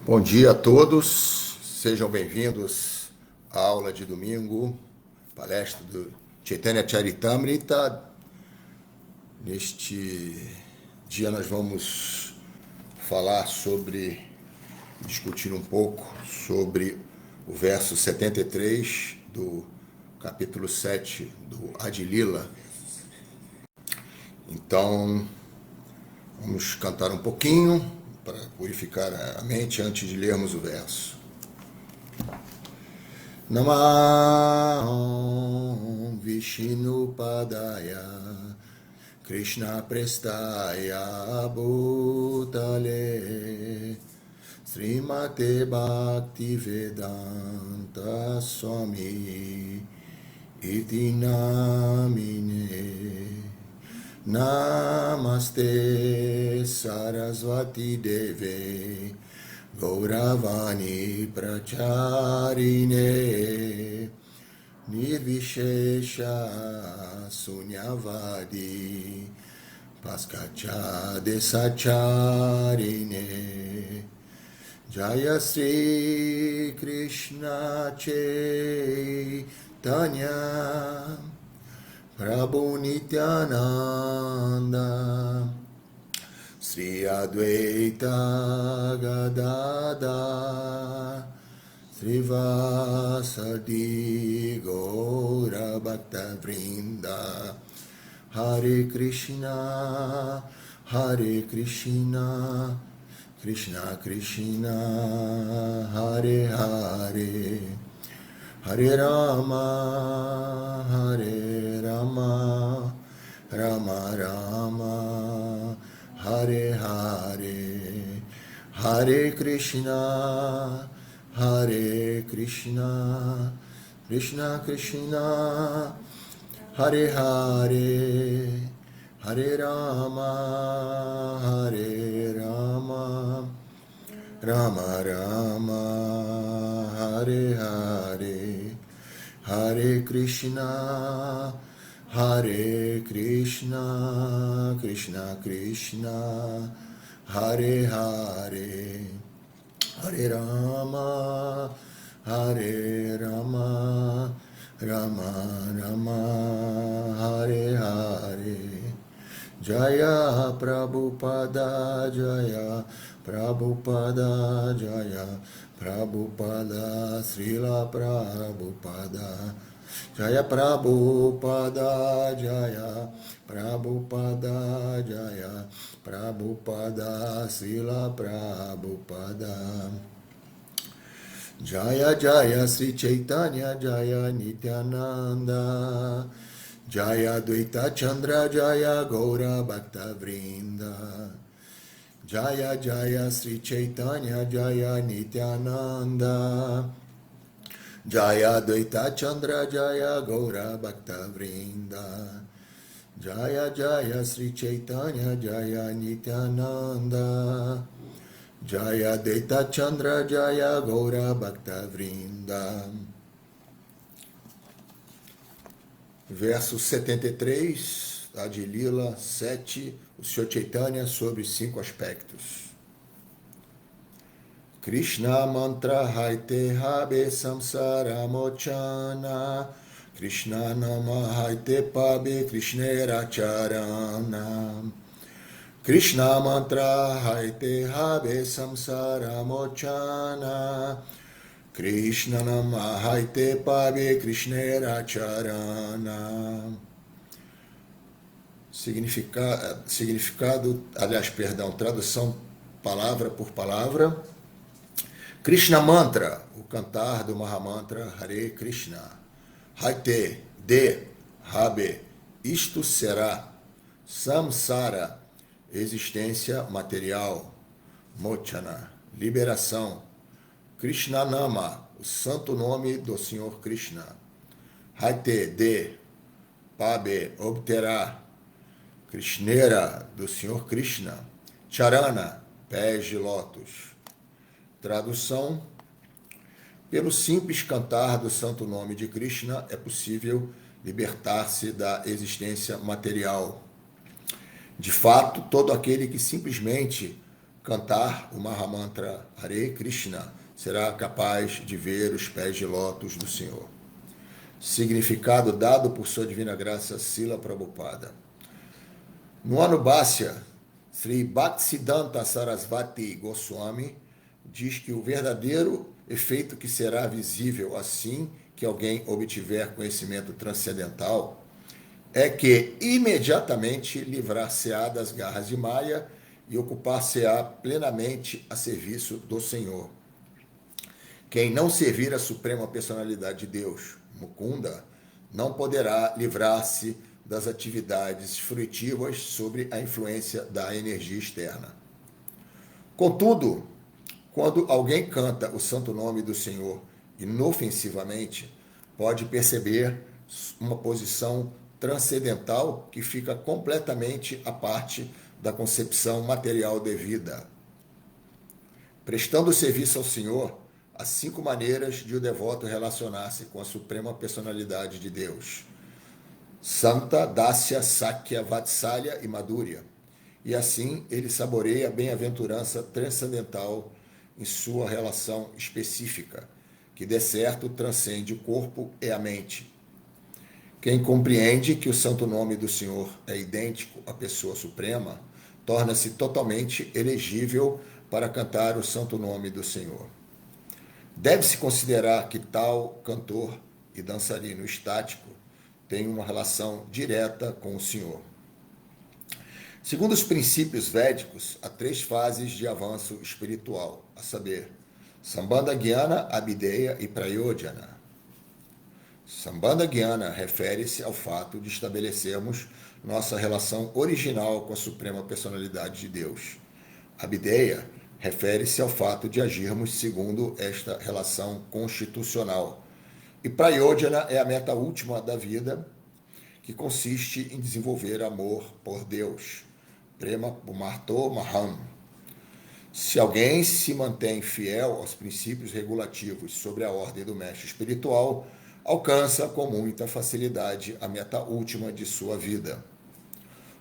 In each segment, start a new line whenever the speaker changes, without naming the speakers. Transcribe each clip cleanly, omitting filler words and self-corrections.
Bom dia a todos, sejam bem-vindos à aula de domingo, palestra do Chaitanya Charitamrita. Neste dia nós vamos discutir um pouco sobre o verso 73 do capítulo 7 do Adi Lila. Então, vamos cantar um pouquinho para purificar a mente antes de lermos o verso. Namah Vishnu Padaya Krishna Prestaya Bhutale Srimate Bhaktivedanta Swami Iti Namine Namaste Saraswati Deve Gauravani Pracharine Nirvishesha Sunyavadi Paskacha Desacharine Jaya Sri Krishna Chaitanya Prabhu Nityananda Sri Advaita Gadada Sri Vasadi Gaura Bhakta Vrinda Hare Krishna Krishna Krishna Hare Hare Hare Rama, Rama Rama, Hare Hare, Hare Krishna, Krishna Krishna, Hare Hare, Hare Rama, Rama Rama, Hare Hare, Hare Krishna, Krishna Krishna, Hare Hare, Hare Rama, Rama Rama, Hare Hare. Jaya Prabhupada, Jaya Prabhupada, Jaya Prabhupada, Srila Prabhupada, Jaya Prabhupada, Jaya Prabhupada, Jaya Prabhupada, Srila Prabhupada. Jaya Jaya Sri Chaitanya, Jaya Nityananda, Jaya Dvaita Chandra, Jaya Gaura Bhakta Vrinda. Jaya Jaya Sri Chaitanya, Jaya Nityananda, Jaya Dvaita Chandra, Jaya Gaura Bhakta Vrinda. Jaya Jaya Sri Chaitanya, Jaya Nityananda, Jaya Dvaita Chandra, Jaya Gaura Bhakta Vrinda. Verso 73, Adi Lila 7, o Senhor Chaitanya sobre 5 aspectos. Krishna mantra haite habe samsara mochana, Krishna nama haite pabe krishnera charana. Krishna mantra haite habe samsara mochana, Krishna nama haite pabe krishnera charana. Tradução palavra por palavra. Krishna Mantra, o cantar do Mahamantra Hare Krishna. Haite, habe, isto será. Samsara, existência material. Mochana, liberação. Krishna Nama, o santo nome do Senhor Krishna. Haite, pabe, obterá. Krishnera, do Senhor Krishna. Charana, pés de lótus. Tradução: pelo simples cantar do santo nome de Krishna é possível libertar-se da existência material. De fato, todo aquele que simplesmente cantar o Mahamantra Hare Krishna será capaz de ver os pés de lótus do Senhor. Significado dado por sua divina graça Srila Prabhupada. No Anubhashya, Sri Bhaktisiddhanta Sarasvati Goswami diz que o verdadeiro efeito que será visível assim que alguém obtiver conhecimento transcendental é que imediatamente livrar-se-á das garras de Maya e ocupar-se-á plenamente a serviço do Senhor. Quem não servir a Suprema Personalidade de Deus, Mukunda, não poderá livrar-se das atividades fruitivas sob a influência da energia externa. Contudo, quando alguém canta o santo nome do Senhor inofensivamente, pode perceber uma posição transcendental que fica completamente à parte da concepção material devida. Prestando serviço ao Senhor, há 5 maneiras de o devoto relacionar-se com a Suprema Personalidade de Deus: Santa, Dasya, Sakya, Vatsalya e Madhurya. E assim ele saboreia a bem-aventurança transcendental em sua relação específica, que de certo transcende o corpo e a mente. Quem compreende que o santo nome do Senhor é idêntico à pessoa suprema, torna-se totalmente elegível para cantar o santo nome do Senhor. Deve-se considerar que tal cantor e dançarino estático tem uma relação direta com o Senhor. Segundo os princípios védicos, há 3 fases de avanço espiritual, a saber, Sambandha Gyana, Abhideya e Prayojana. Sambandha Gyana refere-se ao fato de estabelecermos nossa relação original com a Suprema Personalidade de Deus. Abhideya refere-se ao fato de agirmos segundo esta relação constitucional. E Prayojana é a meta última da vida, que consiste em desenvolver amor por Deus. Prema Pumarto Maham. Se alguém se mantém fiel aos princípios regulativos sobre a ordem do mestre espiritual, alcança com muita facilidade a meta última de sua vida.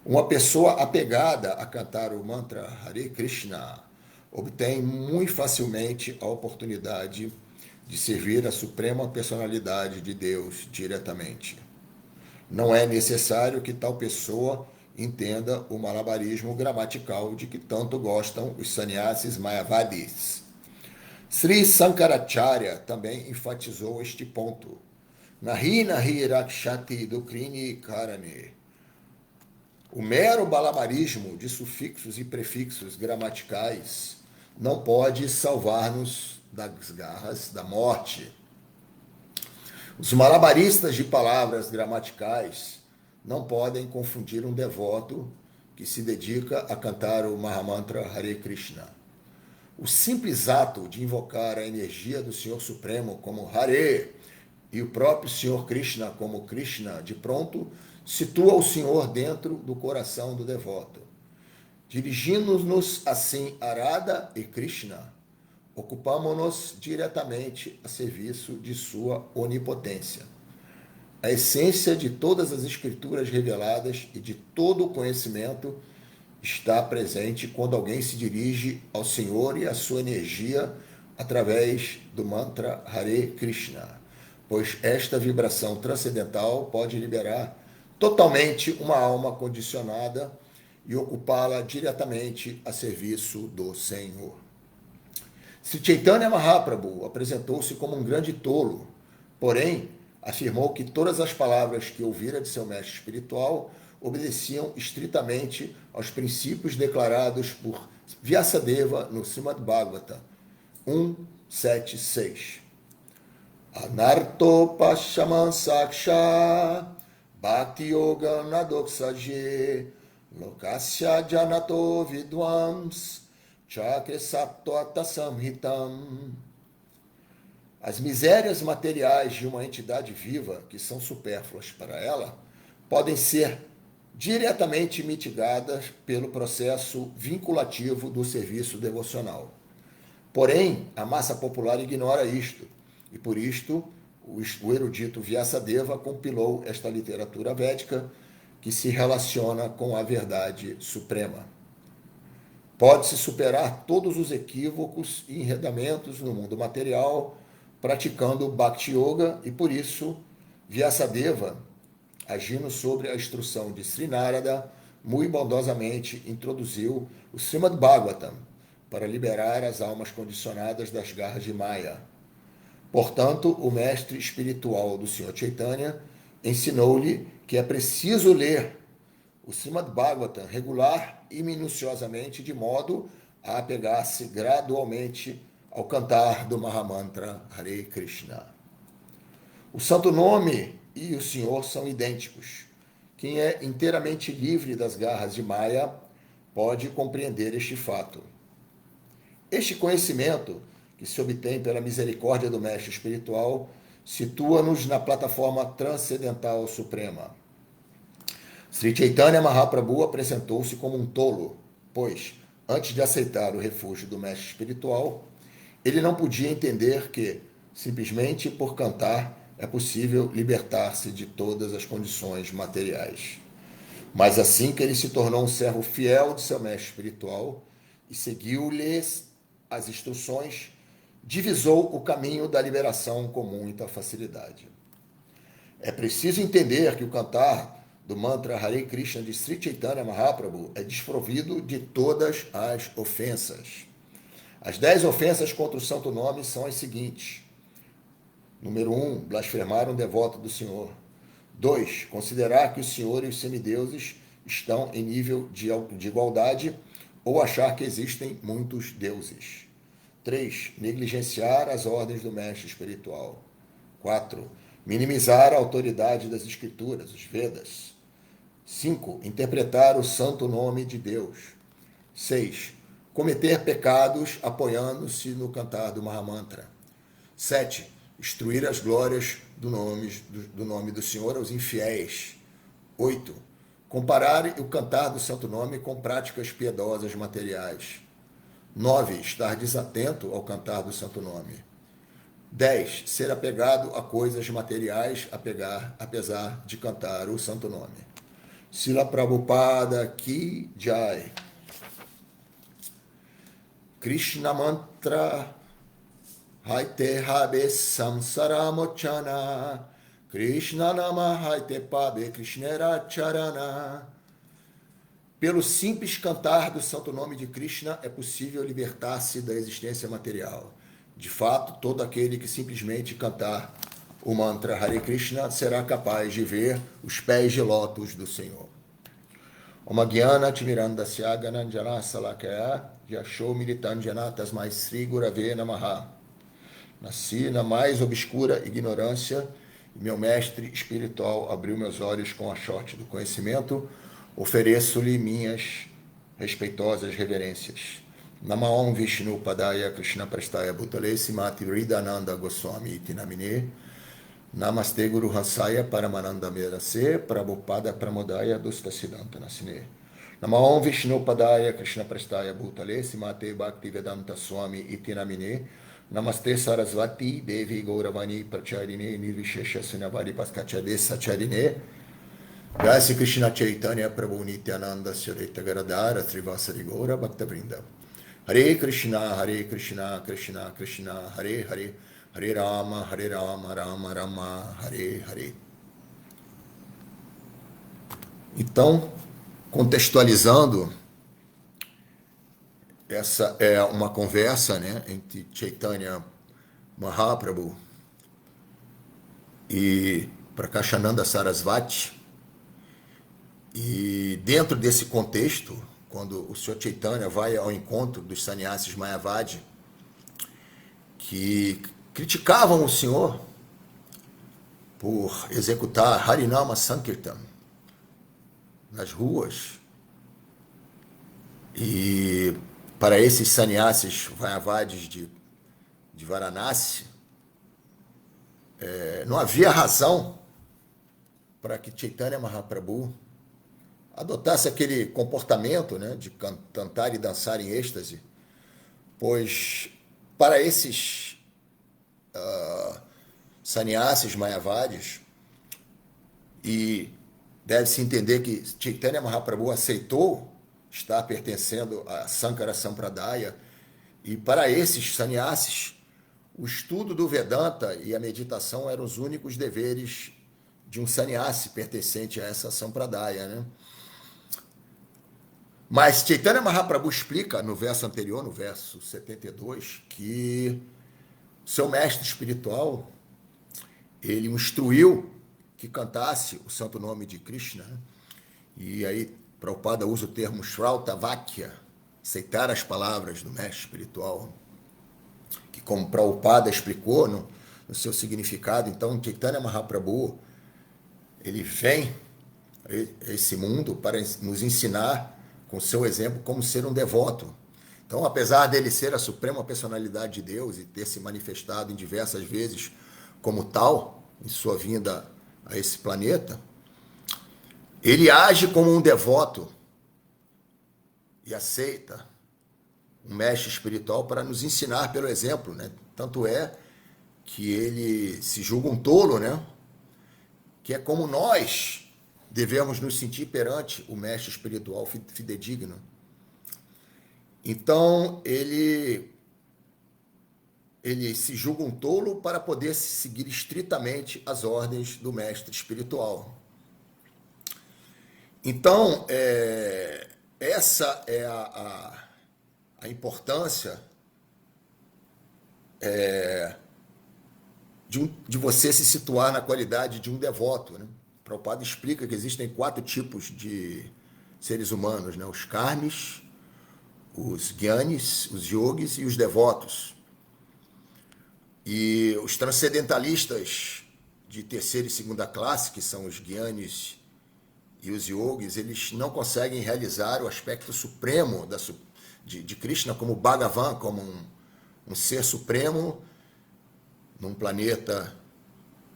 Uma pessoa apegada a cantar o mantra Hare Krishna obtém muito facilmente a oportunidade de servir a Suprema Personalidade de Deus diretamente. Não é necessário que tal pessoa entenda o malabarismo gramatical de que tanto gostam os sannyasis mayavadis. Sri Sankaracharya também enfatizou este ponto. Nahi nahi rakshati dukrini karane. O mero malabarismo de sufixos e prefixos gramaticais não pode salvar-nos das garras da morte. Os malabaristas de palavras gramaticais não podem confundir um devoto que se dedica a cantar o Mahamantra Hare Krishna. O simples ato de invocar a energia do Senhor Supremo como Hare e o próprio Senhor Krishna como Krishna, de pronto, situa o Senhor dentro do coração do devoto. Dirigindo-nos assim a Radha e Krishna, ocupamo-nos diretamente a serviço de sua onipotência. A essência de todas as escrituras reveladas e de todo o conhecimento está presente quando alguém se dirige ao Senhor e à sua energia através do mantra Hare Krishna, pois esta vibração transcendental pode liberar totalmente uma alma condicionada e ocupá-la diretamente a serviço do Senhor. Sri Chaitanya Mahaprabhu apresentou-se como um grande tolo, porém, afirmou que todas as palavras que ouvira de seu mestre espiritual obedeciam estritamente aos princípios declarados por Vyasadeva no Srimad Bhagavatam 1.7.6. Anarto Pashaman Saksha Bhakti Yoga Nadoksaje Lokasya Janato Vidwams Chakra Saptota Samhitam. As misérias materiais de uma entidade viva, que são supérfluas para ela, podem ser diretamente mitigadas pelo processo vinculativo do serviço devocional. Porém, a massa popular ignora isto, e por isto o erudito Vyasadeva compilou esta literatura védica que se relaciona com a verdade suprema. Pode-se superar todos os equívocos e enredamentos no mundo material praticando Bhakti Yoga e, por isso, Vyasadeva, agindo sobre a instrução de Sri Narada, muito bondosamente introduziu o Srimad Bhagavatam para liberar as almas condicionadas das garras de Maya. Portanto, o mestre espiritual do Sr. Chaitanya ensinou-lhe que é preciso ler o Srimad Bhagavatam regular e minuciosamente, de modo a apegar-se gradualmente ao cantar do Mahamantra Hare Krishna. O santo nome e o Senhor são idênticos. Quem é inteiramente livre das garras de Maya pode compreender este fato. Este conhecimento, que se obtém pela misericórdia do mestre espiritual, situa-nos na plataforma transcendental suprema. Sri Chaitanya Mahaprabhu apresentou-se como um tolo, pois, antes de aceitar o refúgio do mestre espiritual, ele não podia entender que, simplesmente por cantar, é possível libertar-se de todas as condições materiais. Mas assim que ele se tornou um servo fiel de seu mestre espiritual e seguiu-lhes as instruções, divisou o caminho da liberação com muita facilidade. É preciso entender que o cantar do mantra Hare Krishna de Sri Chaitanya Mahaprabhu é desprovido de todas as ofensas. As 10 ofensas contra o santo nome são as seguintes. Número 1, blasfemar um devoto do Senhor. 2, considerar que o Senhor e os semideuses estão em nível de igualdade ou achar que existem muitos deuses. 3, negligenciar as ordens do mestre espiritual. 4, minimizar a autoridade das escrituras, os Vedas. 5, interpretar o santo nome de Deus. 6, cometer pecados apoiando-se no cantar do Mahamantra. 7, instruir as glórias do nome do Senhor aos infiéis. 8, comparar o cantar do santo nome com práticas piedosas materiais. 9, estar desatento ao cantar do santo nome. 10, ser apegado a coisas materiais, apesar de cantar o santo nome. Srila Prabhupada Ki Jai. Krishna Mantra Haite Habe Samsara Mochana. Krishna Nama Haite Pabe Krishnera Charana. Pelo simples cantar do santo nome de Krishna é possível libertar-se da existência material. De fato, todo aquele que simplesmente cantar o mantra Hare Krishna será capaz de ver os pés de lótus do Senhor. Om Gyana Timirandasya Gananjana Salakaya Yasho Militanjana Tasmai Sri Gurave Namaha. Nasci na mais obscura ignorância e meu mestre espiritual abriu meus olhos com a sorte do conhecimento. Ofereço-lhe minhas respeitosas reverências. Namaon Vishnu Padaya Krishna Prastaya Bhutale Simati Vridananda Goswami Iti Namine. Namaste Guru Hansaya Paramananda Merase Prabhupada Pramodaya Dusta Siddhanta Nasine. Namaon Vishnu Padaya Krishna Prastaya Bhutale Simate Bhakti Vedanta Swami Iti Namine. Namaste Sarasvati Devi Gauravani Pracharine Nirvishesha Sunavari Paskachade Sacharine. Jai Krishna Chaitanya Prabhu Nityananda Sharita Garadara Srivasari Gaura Bhakta Vrinda. Hare Krishna, Krishna Krishna, Hare Hare, Hare Rama, Rama Rama, Hare Hare. Então, contextualizando, essa é uma conversa, né, entre Chaitanya Mahaprabhu e Prakashananda Sarasvati. E dentro desse contexto, quando o Sr. Chaitanya vai ao encontro dos sannyasis Mayavadi, que criticavam o Senhor por executar Harinama Sankirtan nas ruas, e para esses sannyasis Mayavadis de Varanasi, não havia razão para que Chaitanya Mahaprabhu adotasse aquele comportamento, né, de cantar e dançar em êxtase, pois para esses sannyasis Mayavadis, e deve-se entender que Chaitanya Mahaprabhu aceitou está pertencendo a Sankara Sampradaya. E para esses sannyasis, o estudo do Vedanta e a meditação eram os únicos deveres de um sannyasi pertencente a essa Sampradaya, né? Mas Chaitanya Mahaprabhu explica no verso anterior, no verso 72, que seu mestre espiritual, ele o instruiu que cantasse o santo nome de Krishna, né? E aí Prabhupada usa o termo Shrauta Vakya, aceitar as palavras do mestre espiritual, que como Prabhupada explicou no seu significado, então Chaitanya Mahaprabhu, ele vem a esse mundo para nos ensinar, com seu exemplo, como ser um devoto. Então, apesar dele ser a suprema personalidade de Deus e ter se manifestado em diversas vezes como tal, em sua vinda a esse planeta, ele age como um devoto e aceita um mestre espiritual para nos ensinar pelo exemplo, né? Tanto é que ele se julga um tolo, né? Que é como nós devemos nos sentir perante o mestre espiritual fidedigno. Então, ele se julga um tolo para poder seguir estritamente as ordens do mestre espiritual. Então, essa é a importância de você se situar na qualidade de um devoto, né? Prabhupada explica que existem 4 tipos de seres humanos, né? Os karmis, os gyanis, os yogis e os devotos. E os transcendentalistas de terceira e segunda classe, que são os gyanis e os yogis, eles não conseguem realizar o aspecto supremo de Krishna como Bhagavan, como um ser supremo num planeta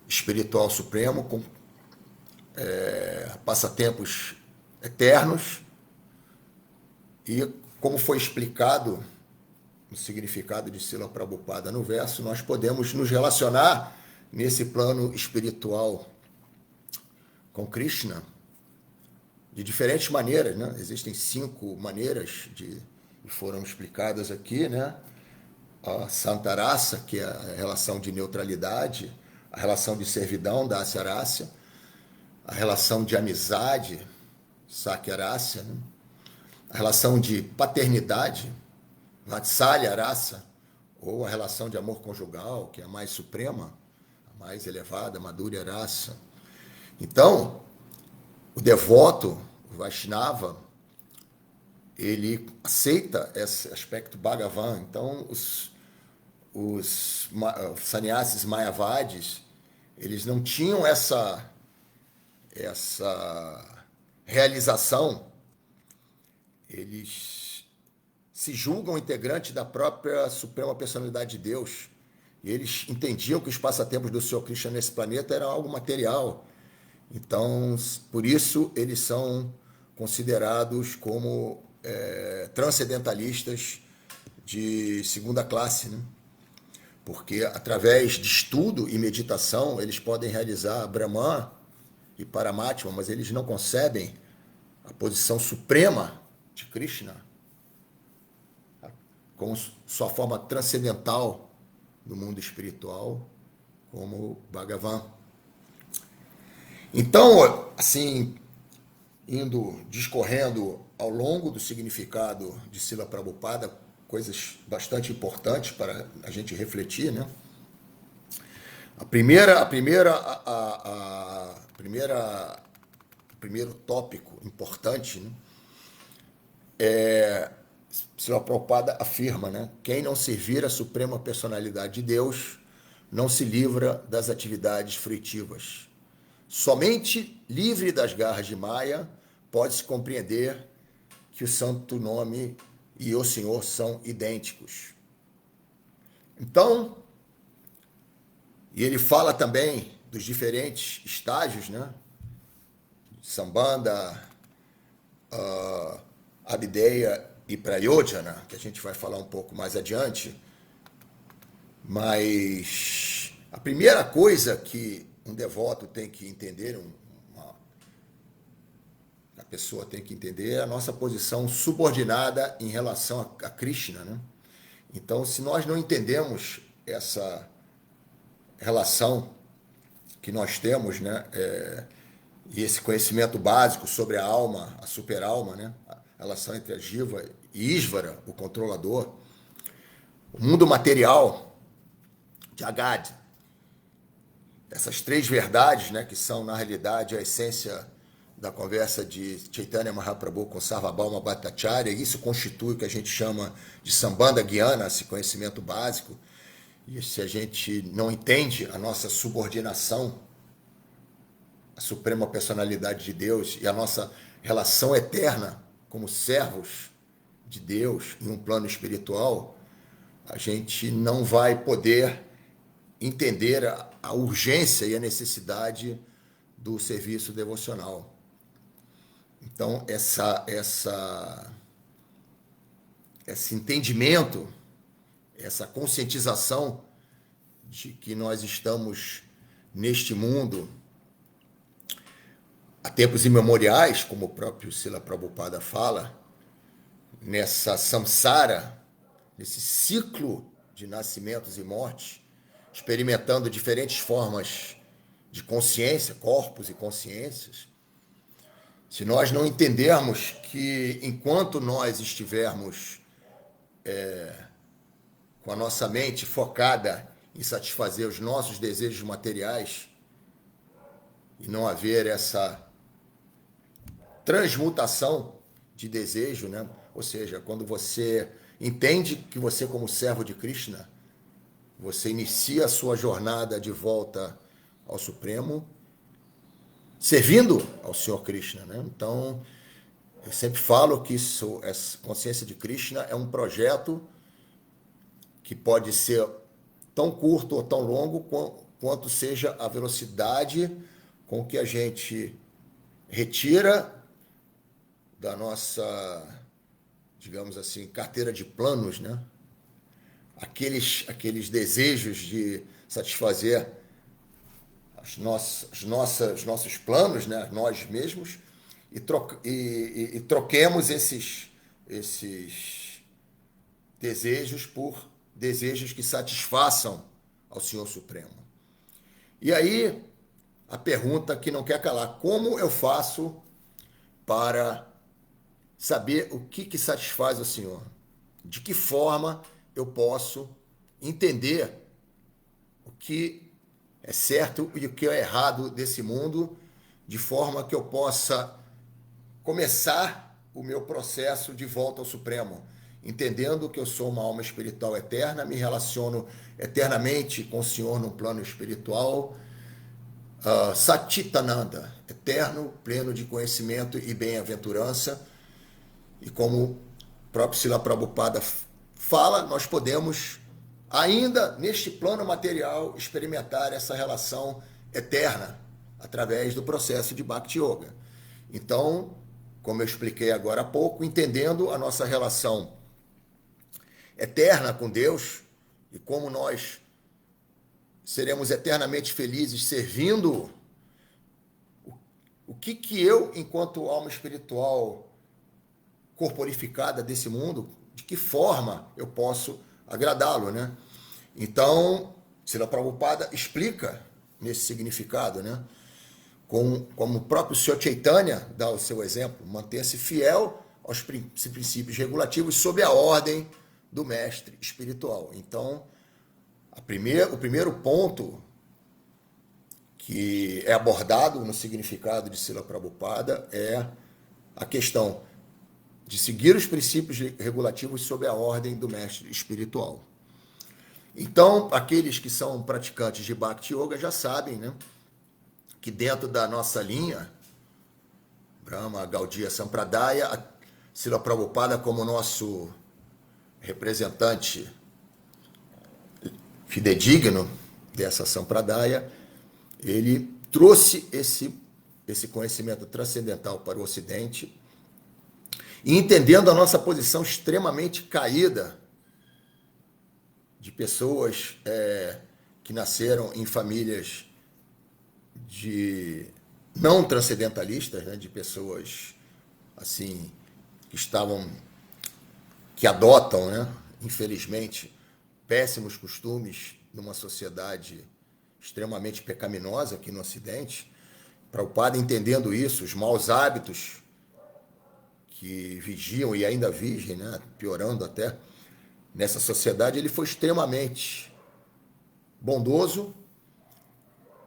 espiritual supremo, com passatempos eternos. E como foi explicado no significado de Srila Prabhupada no verso, nós podemos nos relacionar nesse plano espiritual com Krishna de diferentes maneiras, né? Existem 5 maneiras que foram explicadas aqui, né? A Santarasa, que é a relação de neutralidade, a relação de servidão, da Asyarasya, a relação de amizade, Sakyarasya, né? A relação de paternidade, Vatsalya Rasa, ou a relação de amor conjugal, que é a mais suprema, a mais elevada, Madhurya Rasa. Então, o devoto, o Vaishnava, ele aceita esse aspecto Bhagavan. Então, os sannyasis mayavadis, eles não tinham essa realização. Eles se julgam integrantes da própria Suprema Personalidade de Deus. E eles entendiam que os passatempos do Senhor Krishna nesse planeta eram algo material. Então, por isso, eles são considerados como transcendentalistas de segunda classe, né? Porque, através de estudo e meditação, eles podem realizar Brahman e Paramatma, mas eles não concebem a posição suprema de Krishna como sua forma transcendental no mundo espiritual, como Bhagavan. Então, assim, discorrendo ao longo do significado de Srila Prabhupada, coisas bastante importantes para a gente refletir, né? O primeiro tópico importante, né, Srila Prabhupada afirma, né? Quem não servir a Suprema Personalidade de Deus não se livra das atividades fruitivas. Somente livre das garras de Maya pode-se compreender que o santo nome e o Senhor são idênticos. Então, e ele fala também dos diferentes estágios, né? Sambandha, Abhideya e Prayojana, que a gente vai falar um pouco mais adiante. Mas a primeira coisa que um devoto tem que entender, pessoa tem que entender é a nossa posição subordinada em relação a Krishna, né? Então, se nós não entendemos essa relação que nós temos, né, e esse conhecimento básico sobre a alma, a super-alma, né, a relação entre a Jiva e Ísvara, o controlador, o mundo material, Jagad, essas três verdades, né, que são, na realidade, a essência da conversa de Chaitanya Mahaprabhu com Sarvabhauma Bhattacharya, isso constitui o que a gente chama de Sambandha Gyana, esse conhecimento básico. E se a gente não entende a nossa subordinação à Suprema Personalidade de Deus e a nossa relação eterna como servos de Deus em um plano espiritual, a gente não vai poder entender a urgência e a necessidade do serviço devocional. Então, esse entendimento, essa conscientização de que nós estamos neste mundo há tempos imemoriais, como o próprio Srila Prabhupada fala, nessa samsara, nesse ciclo de nascimentos e mortes, experimentando diferentes formas de consciência, corpos e consciências. Se nós não entendermos que enquanto nós estivermos com a nossa mente focada em satisfazer os nossos desejos materiais e não haver essa transmutação de desejo, né? Ou seja, quando você entende que você, como servo de Krishna, você inicia a sua jornada de volta ao Supremo, servindo ao Senhor Krishna, né? Então, eu sempre falo que essa consciência de Krishna é um projeto que pode ser tão curto ou tão longo quanto seja a velocidade com que a gente retira da nossa, digamos assim, carteira de planos, né? Aqueles desejos de satisfazer os nossos planos, né? Nós mesmos, e troquemos esses desejos por desejos que satisfaçam ao Senhor Supremo. E aí, a pergunta que não quer calar: como eu faço para saber o que satisfaz o Senhor? De que forma eu posso entender o que é certo e o que é errado desse mundo, de forma que eu possa começar o meu processo de volta ao Supremo, entendendo que eu sou uma alma espiritual eterna, me relaciono eternamente com o Senhor num plano espiritual, Satchitananda, eterno, pleno de conhecimento e bem-aventurança. E como o próprio Srila Prabhupada fala, nós podemos, ainda neste plano material, experimentar essa relação eterna através do processo de Bhakti Yoga. Então, como eu expliquei agora há pouco, entendendo a nossa relação eterna com Deus e como nós seremos eternamente felizes servindo, o que eu, enquanto alma espiritual corporificada desse mundo, de que forma eu posso agradá-lo, né? Então, Srila Prabhupada explica nesse significado, né? Como o próprio Sr. Chaitanya dá o seu exemplo, manter-se fiel aos princípios regulativos sob a ordem do mestre espiritual. Então, o primeiro ponto que é abordado no significado de Srila Prabhupada é a questão de seguir os princípios regulativos sob a ordem do mestre espiritual. Então, aqueles que são praticantes de Bhakti Yoga já sabem, né, que dentro da nossa linha, Brahma Gaudiya Sampradaya, Srila Prabhupada, como nosso representante fidedigno dessa Sampradaya, ele trouxe esse conhecimento transcendental para o Ocidente, e entendendo a nossa posição extremamente caída de pessoas que nasceram em famílias de não transcendentalistas, né, de pessoas assim, que adotam, né, infelizmente, péssimos costumes numa sociedade extremamente pecaminosa aqui no Ocidente. Prabhupada, entendendo isso, os maus hábitos que vigiam e ainda vigem, né, piorando até, nessa sociedade, ele foi extremamente bondoso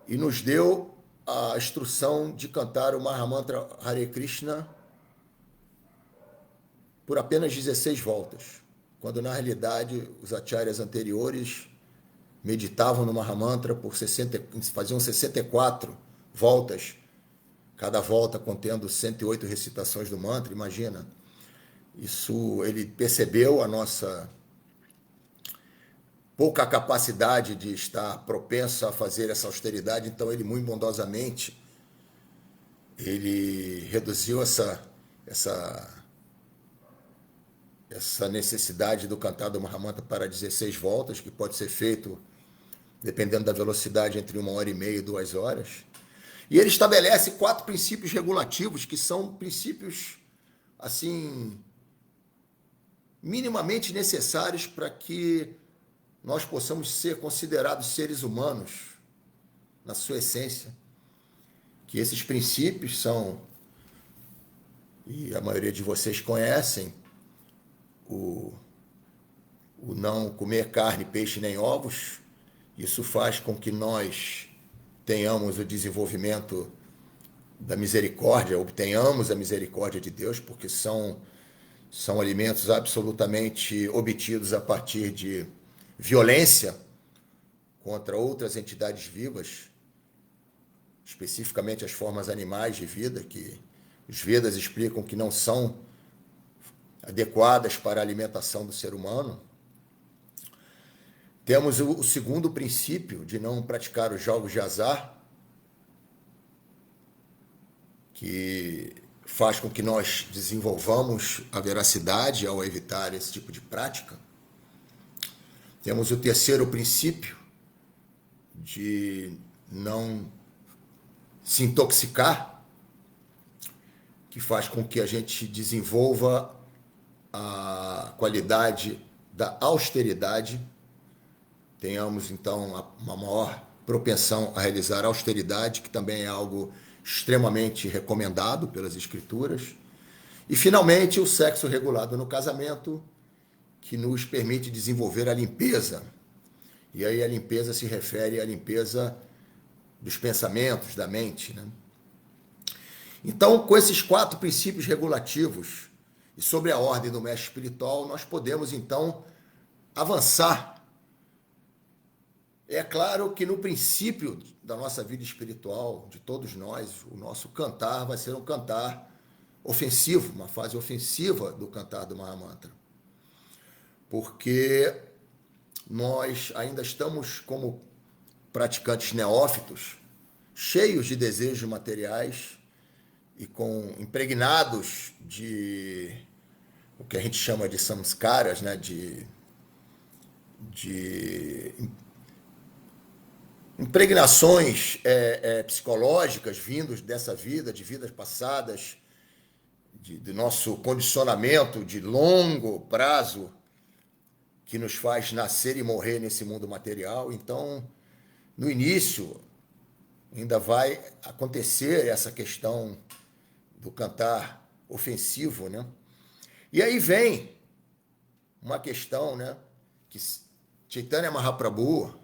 e nos deu a instrução de cantar o Mahamantra Hare Krishna por apenas 16 voltas, quando na realidade os acharyas anteriores meditavam no Mahamantra por 60, faziam 64 voltas, cada volta contendo 108 recitações do mantra. Imagina, isso, ele percebeu a nossa pouca capacidade de estar propenso a fazer essa austeridade, então ele muito bondosamente ele reduziu essa necessidade do cantar do Mahamantra para 16 voltas, que pode ser feito, dependendo da velocidade, entre 1h30 e 2 horas. E ele estabelece 4 princípios regulativos, que são princípios, assim, minimamente necessários para que nós possamos ser considerados seres humanos, na sua essência. Que esses princípios são, e a maioria de vocês conhecem, o não comer carne, peixe nem ovos. Isso faz com que nós tenhamos o desenvolvimento da misericórdia, obtenhamos a misericórdia de Deus, porque são alimentos absolutamente obtidos a partir de violência contra outras entidades vivas, especificamente as formas animais de vida, que os Vedas explicam que não são adequadas para a alimentação do ser humano. Temos o segundo princípio de não praticar os jogos de azar, que faz com que nós desenvolvamos a veracidade ao evitar esse tipo de prática. Temos o terceiro princípio de não se intoxicar, que faz com que a gente desenvolva a qualidade da austeridade, tenhamos então uma maior propensão a realizar austeridade, que também é algo extremamente recomendado pelas escrituras. E finalmente o sexo regulado no casamento, que nos permite desenvolver a limpeza. E aí a limpeza se refere à limpeza dos pensamentos, da mente, né? Então, com esses 4 princípios regulativos e sobre a ordem do mestre espiritual, nós podemos então avançar. É claro que no princípio da nossa vida espiritual, de todos nós, o nosso cantar vai ser um cantar ofensivo, uma fase ofensiva do cantar do Mahamantra. Porque nós ainda estamos como praticantes neófitos, cheios de desejos materiais e impregnados de o que a gente chama de samskaras, né? de impregnações psicológicas vindos dessa vida, de vidas passadas, de nosso condicionamento de longo prazo, que nos faz nascer e morrer nesse mundo material. Então, no início, ainda vai acontecer essa questão do cantar ofensivo, né? E aí vem uma questão, né, que Chaitanya Mahaprabhu,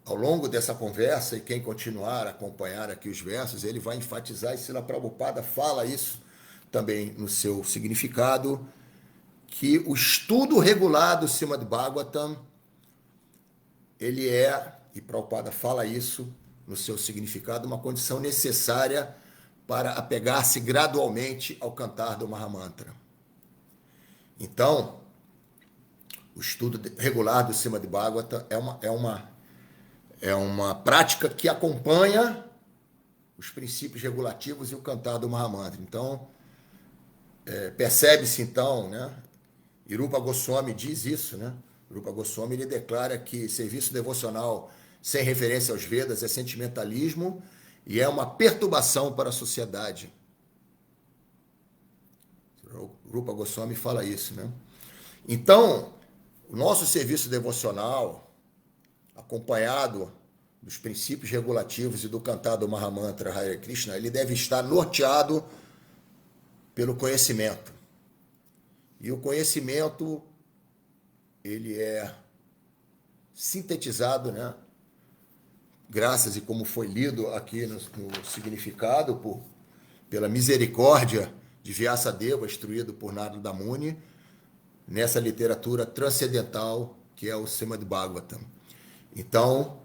ao longo dessa conversa, e quem continuar a acompanhar aqui os versos, ele vai enfatizar, e Srila Prabhupada fala isso também no seu significado, que o estudo regular do Srimad Bhagavatam, ele e Prabhupada fala isso no seu significado, uma condição necessária para apegar-se gradualmente ao cantar do Mahamantra. Então, o estudo regular do Srimad Bhagavatam é uma prática que acompanha os princípios regulativos e o cantar do Mahamantra. Então, percebe-se então, né? E Rupa Goswami diz isso, né? Rupa Goswami, ele declara que serviço devocional sem referência aos Vedas é sentimentalismo e é uma perturbação para a sociedade. Rupa Goswami fala isso, né? Então, o nosso serviço devocional, acompanhado dos princípios regulativos e do cantar do Mahamantra Hare Krishna, ele deve estar norteado pelo conhecimento. E o conhecimento, ele é sintetizado, né? Graças e como foi lido aqui no significado, pela misericórdia de Vyasadeva, instruído por Narada Muni, nessa literatura transcendental que é o Srimad Bhagavatam. Então,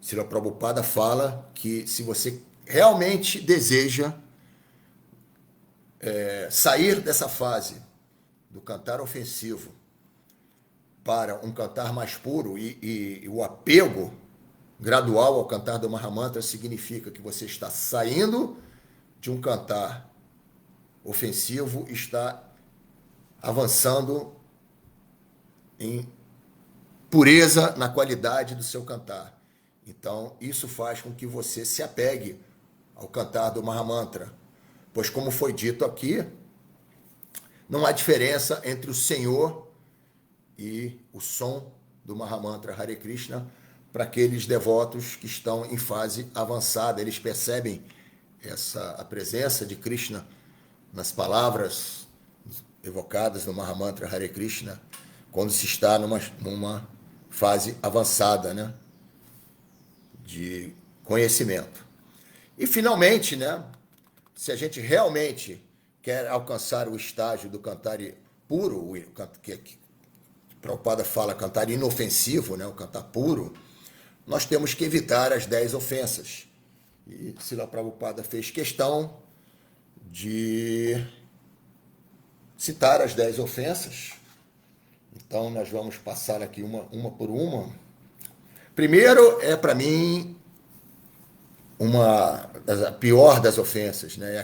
Srila Prabhupada fala que se você realmente deseja sair dessa fase do cantar ofensivo para um cantar mais puro e o apego gradual ao cantar do Mahamantra significa que você está saindo de um cantar ofensivo, está avançando em pureza na qualidade do seu cantar. Então, isso faz com que você se apegue ao cantar do Mahamantra, pois, como foi dito aqui, não há diferença entre o Senhor e o som do Mahamantra Hare Krishna para aqueles devotos que estão em fase avançada. Eles percebem a presença de Krishna nas palavras evocadas no Mahamantra Hare Krishna quando se está numa fase avançada, né, de conhecimento. E, finalmente, né, se a gente realmente quer alcançar o estágio do cantar puro, que Prabhupada fala cantar inofensivo, né, o cantar puro, nós temos que evitar as 10 ofensas. E Srila Prabhupada fez questão de citar as 10 ofensas. Então, nós vamos passar aqui uma por uma. Primeiro, para mim, a pior das ofensas, né?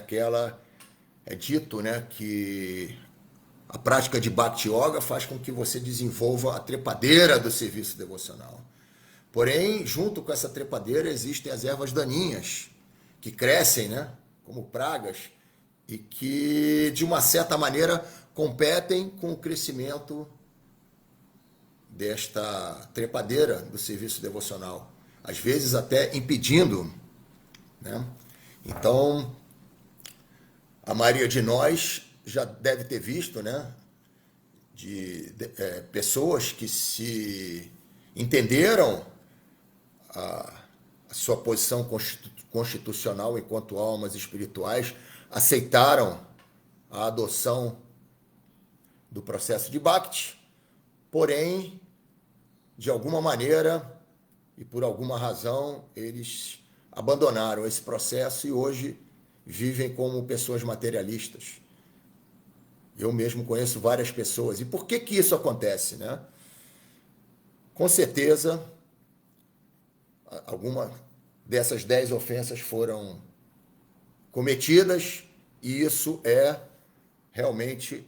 É dito, né, que a prática de Bhakti Yoga faz com que você desenvolva a trepadeira do serviço devocional. Porém, junto com essa trepadeira existem as ervas daninhas, que crescem, né, como pragas, e que, de uma certa maneira, competem com o crescimento desta trepadeira do serviço devocional, às vezes até impedindo, né? Então, a maioria de nós já deve ter visto, né, pessoas que se entenderam a sua posição constitucional enquanto almas espirituais, aceitaram a adoção do processo de Bhakti, porém, de alguma maneira e por alguma razão, eles abandonaram esse processo e hoje vivem como pessoas materialistas. Eu mesmo conheço várias pessoas. E por que isso acontece, né? Com certeza, alguma dessas 10 ofensas foram cometidas e isso realmente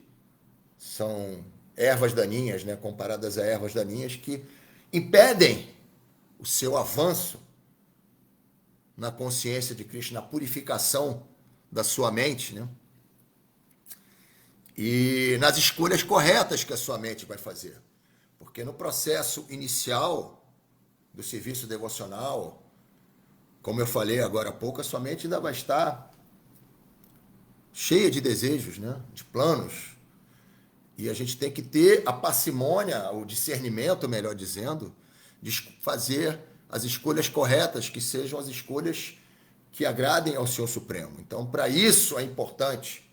são ervas daninhas, né? Comparadas a ervas daninhas que impedem o seu avanço na consciência de Krishna, na purificação da sua mente, né? E nas escolhas corretas que a sua mente vai fazer. Porque no processo inicial do serviço devocional, como eu falei agora há pouco, a sua mente ainda vai estar cheia de desejos, né? De planos. E a gente tem que ter a parcimônia, o discernimento, melhor dizendo, de fazer as escolhas corretas, que sejam as escolhas que agradem ao Senhor Supremo. Então, para isso é importante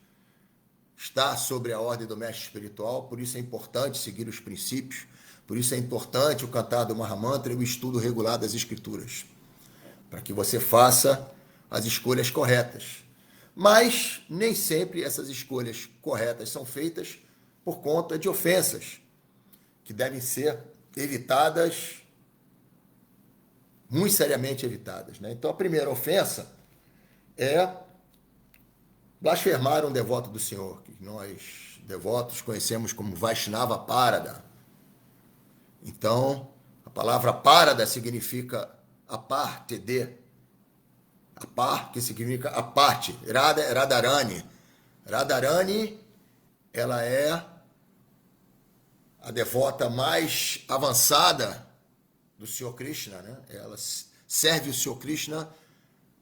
estar sobre a ordem do mestre espiritual, por isso é importante seguir os princípios, por isso é importante o cantar do Mahamantra e o estudo regular das Escrituras, para que você faça as escolhas corretas. Mas nem sempre essas escolhas corretas são feitas por conta de ofensas, que devem ser evitadas, muito seriamente evitadas, né? Então, a primeira ofensa é blasfemar um devoto do Senhor, que nós, devotos, conhecemos como Vaishnava Parada. Então, a palavra Parada significa a parte de, a par, que significa a parte. Radharani. Radharani ela é a devota mais avançada do Senhor Krishna, né? Ela serve o Senhor Krishna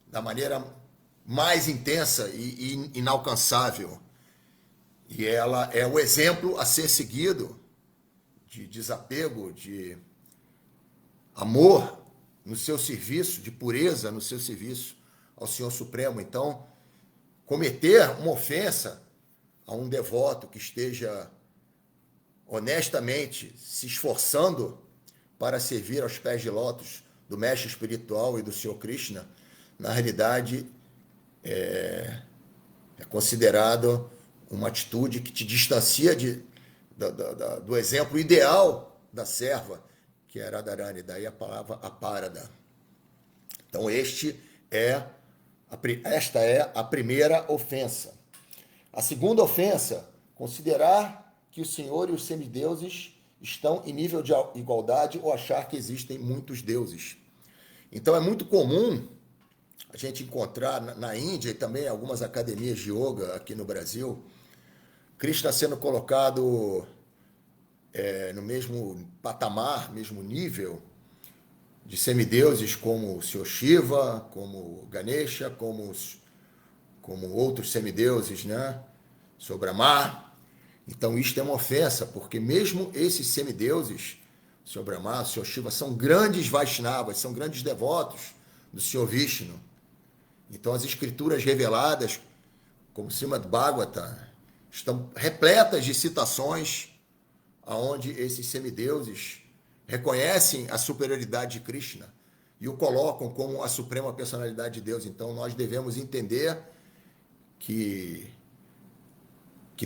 da maneira mais intensa e inalcançável. E ela é o exemplo a ser seguido de desapego, de amor no seu serviço, de pureza no seu serviço ao Senhor Supremo. Então, cometer uma ofensa a um devoto que esteja honestamente se esforçando para servir aos pés de lótus do mestre espiritual e do Senhor Krishna, na realidade é considerado uma atitude que te distancia do exemplo ideal da serva, que é Radharani, daí a palavra aparada. Então esta é a primeira ofensa. A segunda ofensa, considerar que o Senhor e os semideuses estão em nível de igualdade ou achar que existem muitos deuses. Então é muito comum a gente encontrar na Índia e também em algumas academias de yoga aqui no Brasil, Krishna sendo colocado no mesmo patamar, mesmo nível de semideuses como o Senhor Shiva, como Ganesha, como outros semideuses, né? Senhor Brahma. Então isto é uma ofensa, porque mesmo esses semideuses, o Senhor Brahma, o Senhor Shiva, são grandes Vaishnavas, são grandes devotos do Senhor Vishnu. Então as escrituras reveladas, como Srimad Bhagavatam, estão repletas de citações onde esses semideuses reconhecem a superioridade de Krishna e o colocam como a suprema personalidade de Deus. Então nós devemos entender que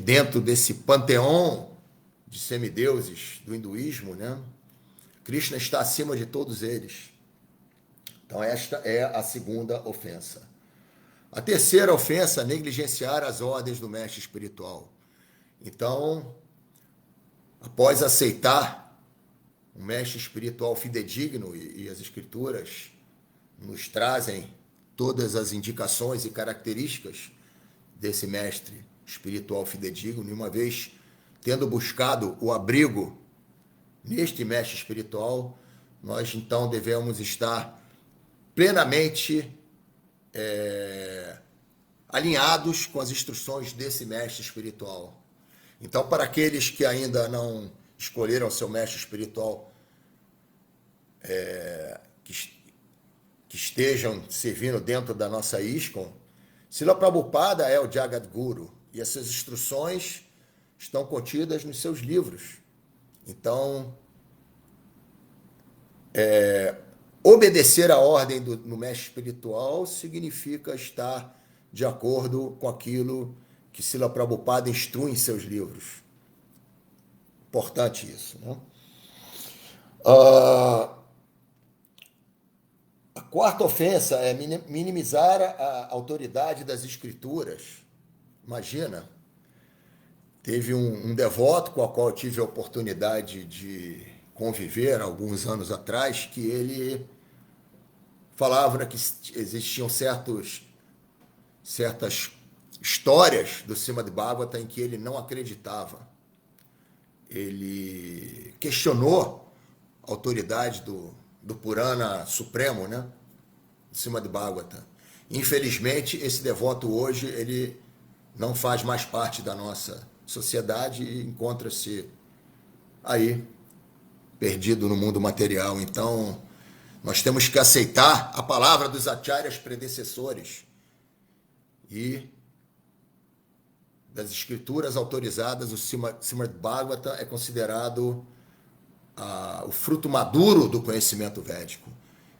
dentro desse panteão de semideuses do hinduísmo, né, Krishna está acima de todos eles. Então esta é a segunda ofensa. A terceira ofensa, negligenciar as ordens do mestre espiritual. Então, após aceitar um mestre espiritual fidedigno, e as escrituras nos trazem todas as indicações e características desse mestre espiritual fidedigno, e uma vez tendo buscado o abrigo neste mestre espiritual, nós então devemos estar plenamente alinhados com as instruções desse mestre espiritual. Então, para aqueles que ainda não escolheram seu mestre espiritual, que estejam servindo dentro da nossa ISKCON, Srila Prabhupada é o Jagadguru e as suas instruções estão contidas nos seus livros. Então, obedecer à ordem do mestre espiritual significa estar de acordo com aquilo que Srila Prabhupada instrui em seus livros. Importante isso, né? A quarta ofensa é minimizar a autoridade das escrituras. Imagina, teve um devoto com o qual eu tive a oportunidade de conviver alguns anos atrás, que ele falava que existiam certas histórias do Srimad Bhagavatam em que ele não acreditava. Ele questionou a autoridade do Purana Supremo, né? Do Srimad Bhagavatam. Infelizmente, esse devoto hoje ele não faz mais parte da nossa sociedade e encontra-se aí, perdido no mundo material. Então, nós temos que aceitar a palavra dos acharyas predecessores e das escrituras autorizadas. O Srimad Bhagavatam é considerado o fruto maduro do conhecimento védico.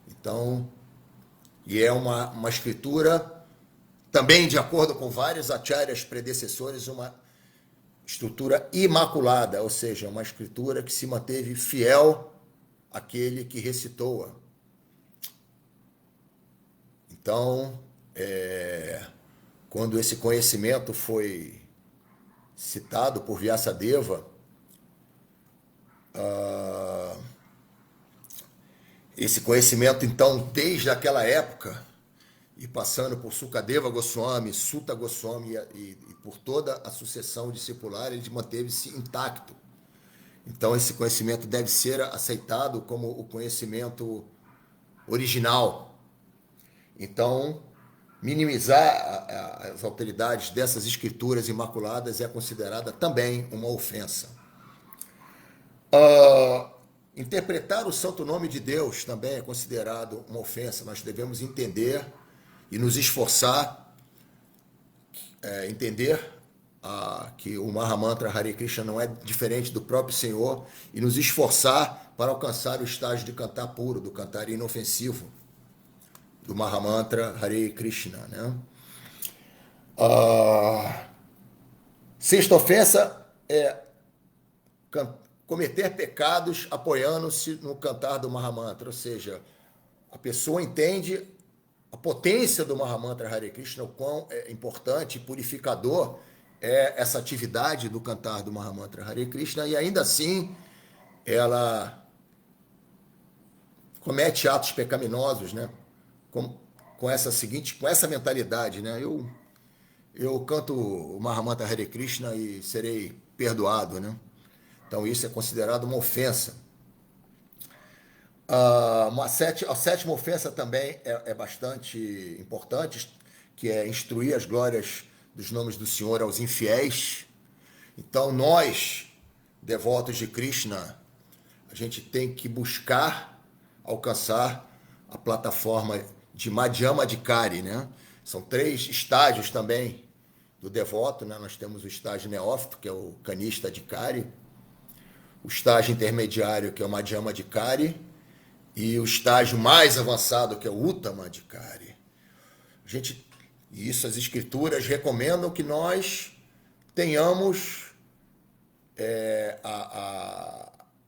Então, e é uma escritura, também de acordo com vários acharyas predecessores, uma estrutura imaculada, ou seja, uma escritura que se manteve fiel àquele que recitou-a. Então, quando esse conhecimento foi citado por Vyasadeva, esse conhecimento, então, desde aquela época, e passando por Sukadeva Goswami, Sutta Goswami e por toda a sucessão discipular, ele manteve-se intacto. Então, esse conhecimento deve ser aceitado como o conhecimento original. Então, minimizar as autoridades dessas escrituras imaculadas é considerada também uma ofensa. Interpretar o santo nome de Deus também é considerado uma ofensa. Nós devemos entender e nos esforçar, entender que o Mahamantra Hare Krishna não é diferente do próprio Senhor e nos esforçar para alcançar o estágio de cantar puro, do cantar inofensivo, do Mahamantra Hare Krishna, né? Sexta ofensa é cometer pecados apoiando-se no cantar do Mahamantra, ou seja, a pessoa entende a potência do Mahamantra Hare Krishna, o quão é importante e purificador é essa atividade do cantar do Mahamantra Hare Krishna, e ainda assim ela comete atos pecaminosos, né? Com essa mentalidade, né? Eu canto o Mahamantra Hare Krishna e serei perdoado, né? Então isso é considerado uma ofensa. A sétima ofensa também é bastante importante, que é instruir as glórias dos nomes do Senhor aos infiéis. Então nós, devotos de Krishna, a gente tem que buscar alcançar a plataforma de Madhyama Adhikari, né? São 3 estágios também do devoto, né? Nós temos o estágio neófito, que é o Kanishta Adhikari, o estágio intermediário, que é o Madhyama Adhikari, e o estágio mais avançado, que é o Uttama Adhikari. Isso as escrituras recomendam que nós tenhamos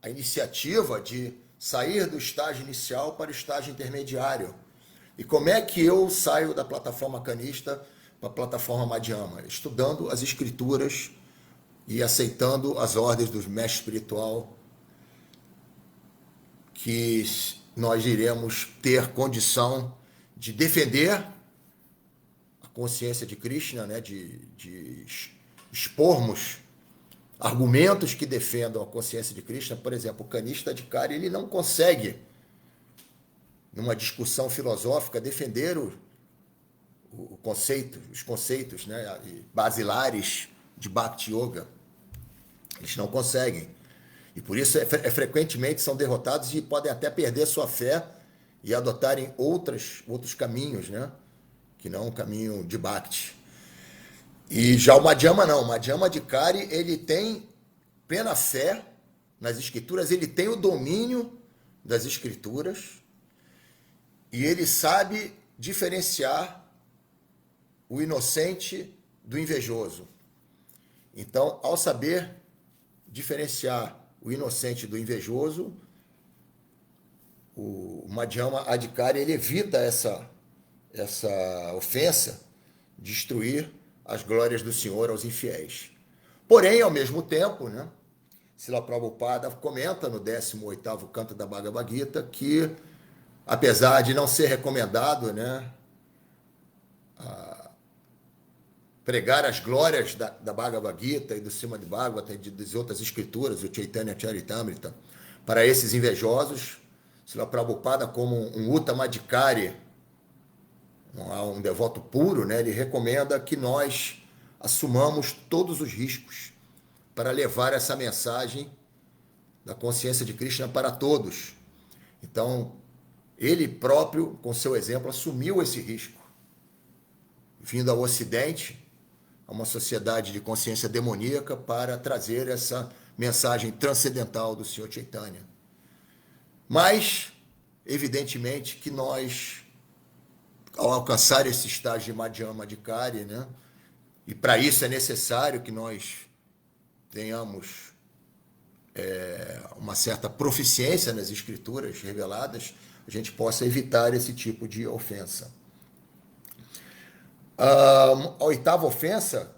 a iniciativa de sair do estágio inicial para o estágio intermediário. E como é que eu saio da plataforma Kanishta para a plataforma Madhyama? Estudando as escrituras e aceitando as ordens do mestre espiritual, que nós iremos ter condição de defender a consciência de Krishna, né? de expormos argumentos que defendam a consciência de Krishna. Por exemplo, o Kanishta Adhikari, ele não consegue, numa discussão filosófica, defender os conceitos, né? basilares de Bhakti Yoga. Eles não conseguem. E por isso, frequentemente, são derrotados e podem até perder sua fé e adotarem outros caminhos, né? Que não o caminho de Bhakti. E já o Madhyama não. O Madhyama Adhikari, ele tem plena fé nas escrituras, ele tem o domínio das escrituras e ele sabe diferenciar o inocente do invejoso. Então, ao saber diferenciar o inocente do invejoso, o Madhyama Adhikari, ele evita essa ofensa, destruir as glórias do Senhor aos infiéis. Porém, ao mesmo tempo, né, Srila Prabhupada comenta no 18º canto da Bhagavad Gita que, apesar de não ser recomendado, né, pregar as glórias da Bhagavad Gita e do Srimad Bhagavatam e das outras escrituras, o Chaitanya Charitamrita, para esses invejosos, Srila Prabhupada, como um Uttama Adhikari, um devoto puro, né, ele recomenda que nós assumamos todos os riscos para levar essa mensagem da consciência de Krishna para todos. Então, ele próprio, com seu exemplo, assumiu esse risco, vindo ao Ocidente, a uma sociedade de consciência demoníaca, para trazer essa mensagem transcendental do Senhor Chaitanya. Mas, evidentemente, que nós, ao alcançar esse estágio de Madhyama Adhikari, né, e para isso é necessário que nós tenhamos uma certa proficiência nas escrituras reveladas, a gente possa evitar esse tipo de ofensa. A 8ª ofensa,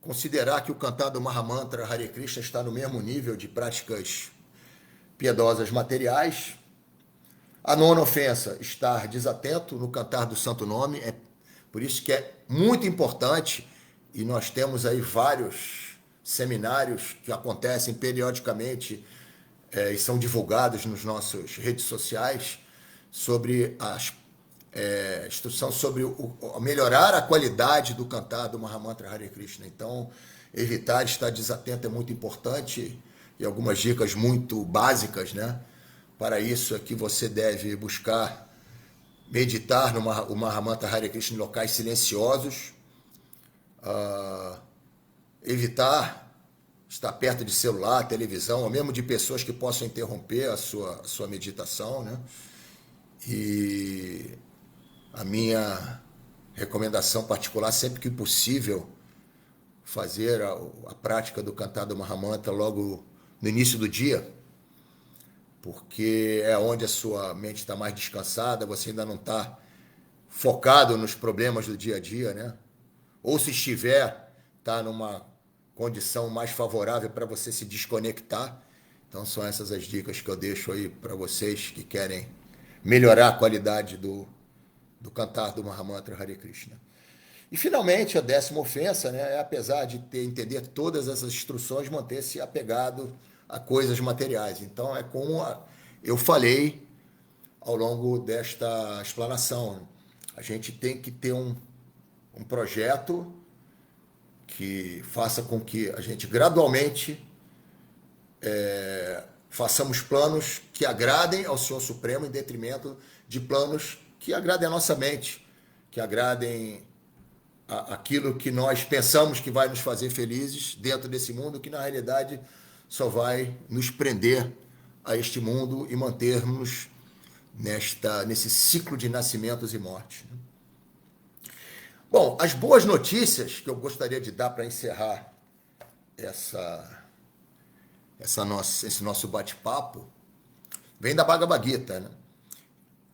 considerar que o cantar do Mahamantra Hare Krishna está no mesmo nível de práticas piedosas materiais. A 9ª ofensa, estar desatento no cantar do santo nome. Por isso que é muito importante, e nós temos aí vários seminários que acontecem periodicamente e são divulgados nas nossas redes sociais sobre instrução sobre melhorar a qualidade do cantar do Mahamantra Hare Krishna. Então, evitar estar desatento é muito importante, e algumas dicas muito básicas, né? Para isso é que você deve buscar meditar o Mahamantra Hare Krishna em locais silenciosos, evitar estar perto de celular, televisão, ou mesmo de pessoas que possam interromper a sua meditação, né? E a minha recomendação particular, sempre que possível, fazer a prática do cantar do Mahamantra logo no início do dia, porque é onde a sua mente está mais descansada, você ainda não está focado nos problemas do dia a dia, né? Ou se estiver, está numa condição mais favorável para você se desconectar. Então são essas as dicas que eu deixo aí para vocês que querem melhorar a qualidade do cantar do Mahamantra Hare Krishna. E finalmente, a 10ª ofensa, né, é, apesar de entender todas essas instruções, manter-se apegado a coisas materiais. Então é como eu falei ao longo desta explanação. A gente tem que ter um projeto que faça com que a gente gradualmente façamos planos que agradem ao Senhor Supremo em detrimento de planos que agradem a nossa mente, que agradem aquilo que nós pensamos que vai nos fazer felizes dentro desse mundo, que na realidade só vai nos prender a este mundo e mantermos nesse ciclo de nascimentos e mortes. Bom, as boas notícias que eu gostaria de dar para encerrar esse nosso bate-papo vem da Bhagavad Gita, né?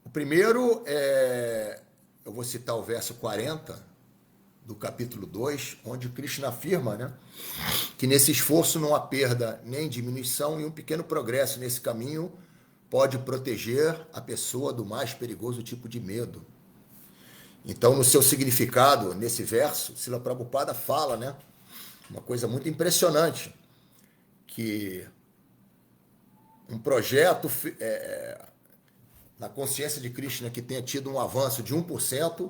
O primeiro eu vou citar o verso 40 do capítulo 2, onde Krishna afirma, né, que nesse esforço não há perda nem diminuição e um pequeno progresso nesse caminho pode proteger a pessoa do mais perigoso tipo de medo. Então, no seu significado, nesse verso, Srila Prabhupada fala, né, uma coisa muito impressionante, que um projeto na consciência de Krishna que tenha tido um avanço de 1%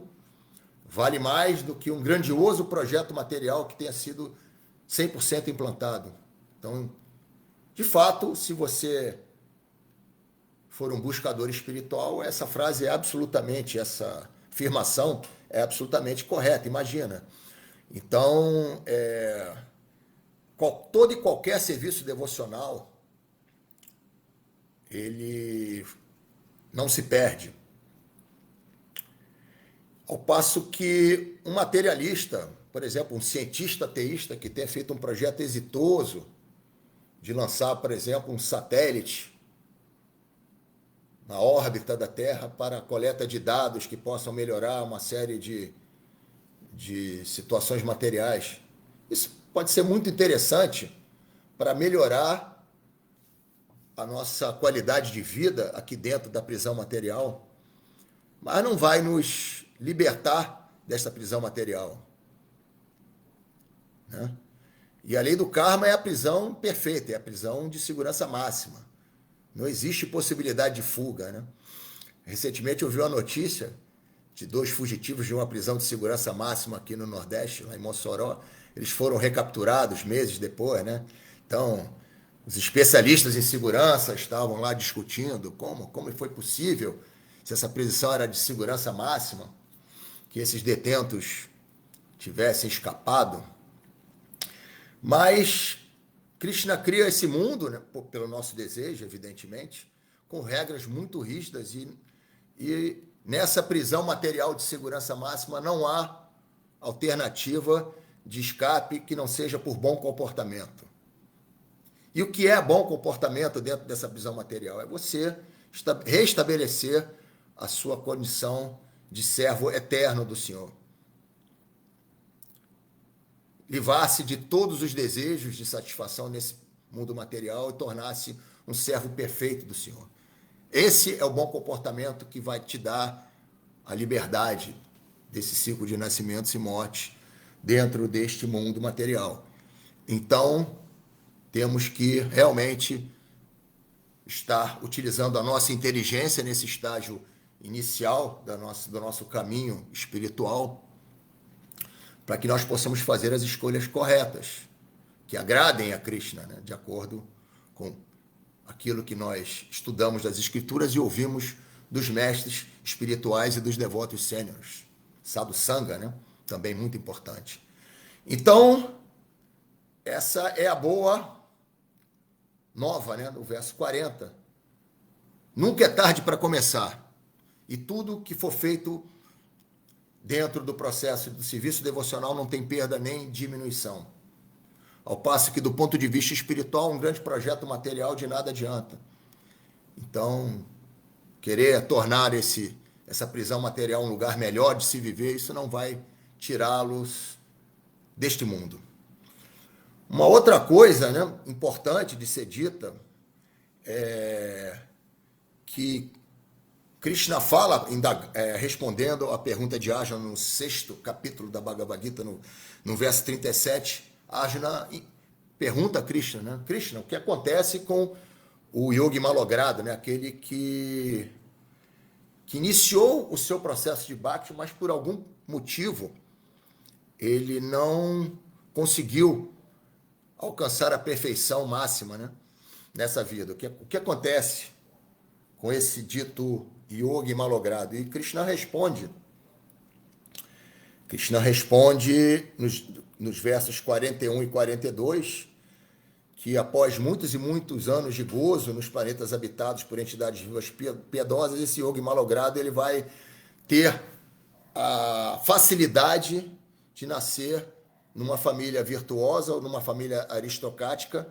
vale mais do que um grandioso projeto material que tenha sido 100% implantado. Então, de fato, se você for um buscador espiritual, essa afirmação é absolutamente correta, imagina. Então, todo e qualquer serviço devocional, ele não se perde. Ao passo que um materialista, por exemplo, um cientista ateísta que tenha feito um projeto exitoso de lançar, por exemplo, um satélite na órbita da Terra para a coleta de dados que possam melhorar uma série de situações materiais. Isso pode ser muito interessante para melhorar a nossa qualidade de vida aqui dentro da prisão material, mas não vai nos libertar desta prisão material, né? E a lei do karma é a prisão perfeita, é a prisão de segurança máxima. Não existe possibilidade de fuga, né? Recentemente eu vi uma notícia de 2 fugitivos de uma prisão de segurança máxima aqui no Nordeste, lá em Mossoró. Eles foram recapturados meses depois, né? Então, os especialistas em segurança estavam lá discutindo como foi possível, se essa prisão era de segurança máxima, que esses detentos tivessem escapado. Mas Krishna cria esse mundo, né, pelo nosso desejo, evidentemente, com regras muito rígidas e nessa prisão material de segurança máxima não há alternativa de escape que não seja por bom comportamento. E o que é bom comportamento dentro dessa prisão material? É você restabelecer a sua condição de servo eterno do Senhor. Livrar-se de todos os desejos de satisfação nesse mundo material e tornar-se um servo perfeito do Senhor. Esse é o bom comportamento que vai te dar a liberdade desse ciclo de nascimentos e mortes dentro deste mundo material. Então, temos que realmente estar utilizando a nossa inteligência nesse estágio inicial do nosso caminho espiritual, para que nós possamos fazer as escolhas corretas, que agradem a Krishna, né? De acordo com aquilo que nós estudamos das Escrituras e ouvimos dos mestres espirituais e dos devotos sêniores. Sadhu Sangha, né? Também muito importante. Então, essa é a boa nova, né? No verso 40. Nunca é tarde para começar. E tudo que for feito dentro do processo do serviço devocional não tem perda nem diminuição. Ao passo que, do ponto de vista espiritual, um grande projeto material de nada adianta. Então, querer tornar essa prisão material um lugar melhor de se viver, isso não vai tirá-los deste mundo. Uma outra coisa, né, importante de ser dita é que Krishna fala, respondendo à pergunta de Arjuna no 6º capítulo da Bhagavad Gita, no verso 37, Arjuna pergunta a Krishna, né? Krishna, o que acontece com o yogi malogrado, né? Aquele que iniciou o seu processo de bhakti, mas por algum motivo ele não conseguiu alcançar a perfeição máxima, né? Nessa vida. O que acontece com esse dito yogi malogrado? E Krishna responde nos versos 41 e 42, que após muitos e muitos anos de gozo nos planetas habitados por entidades vivas piedosas, esse yogi malogrado ele vai ter a facilidade de nascer numa família virtuosa ou numa família aristocrática,